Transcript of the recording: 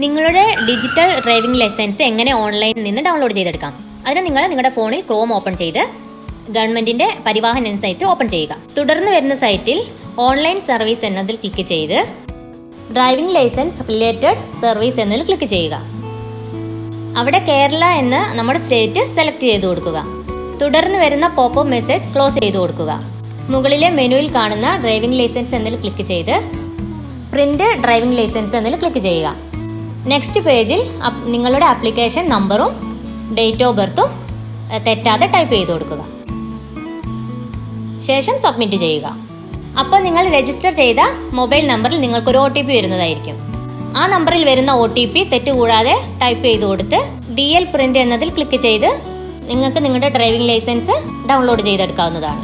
നിങ്ങളുടെ digital driving licence എങ്ങനെ ഓൺലൈനിൽ നിന്ന് ഡൗൺലോഡ് ചെയ്തെടുക്കാം? അതിന് നിങ്ങൾ നിങ്ങളുടെ ഫോണിൽ ക്രോം ഓപ്പൺ ചെയ്ത് ഗവൺമെന്റിന്റെ പരിവാഹൻ സൈറ്റ് ഓപ്പൺ ചെയ്യുക. തുടർന്ന് വരുന്ന സൈറ്റിൽ ഓൺലൈൻ സർവീസ് എന്നതിൽ ക്ലിക്ക് ചെയ്ത് ഡ്രൈവിംഗ് ലൈസൻസ് റിലേറ്റഡ് സർവീസ് എന്നതിൽ ക്ലിക്ക് ചെയ്യുക. അവിടെ കേരള എന്ന നമ്മുടെ സ്റ്റേറ്റ് സെലക്ട് ചെയ്ത് കൊടുക്കുക. തുടർന്ന് വരുന്ന പോപ്പപ്പ് മെസ്സേജ് ക്ലോസ് ചെയ്ത് കൊടുക്കുക. മുകളിലെ മെനുവിൽ കാണുന്ന ഡ്രൈവിംഗ് ലൈസൻസ് എന്നതിൽ ക്ലിക്ക് ചെയ്ത് പ്രിന്റ് ഡ്രൈവിംഗ് ലൈസൻസ് എന്നതിൽ ക്ലിക്ക് ചെയ്യുക. നെക്സ്റ്റ് പേജിൽ നിങ്ങളുടെ ആപ്ലിക്കേഷൻ നമ്പറും ഡേറ്റ് ഓഫ് ബർത്തും തെറ്റാതെ ടൈപ്പ് ചെയ്ത് കൊടുക്കുക. ശേഷം സബ്മിറ്റ് ചെയ്യുക. അപ്പോൾ നിങ്ങൾ രജിസ്റ്റർ ചെയ്ത മൊബൈൽ നമ്പറിൽ നിങ്ങൾക്കൊരു OTP വരുന്നതായിരിക്കും. ആ നമ്പറിൽ വരുന്ന OTP തെറ്റുകൂടാതെ ടൈപ്പ് ചെയ്ത് കൊടുത്ത് DL പ്രിന്റ് എന്നതിൽ ക്ലിക്ക് ചെയ്ത് നിങ്ങൾക്ക് നിങ്ങളുടെ ഡ്രൈവിംഗ് ലൈസൻസ് ഡൗൺലോഡ് ചെയ്തെടുക്കാവുന്നതാണ്.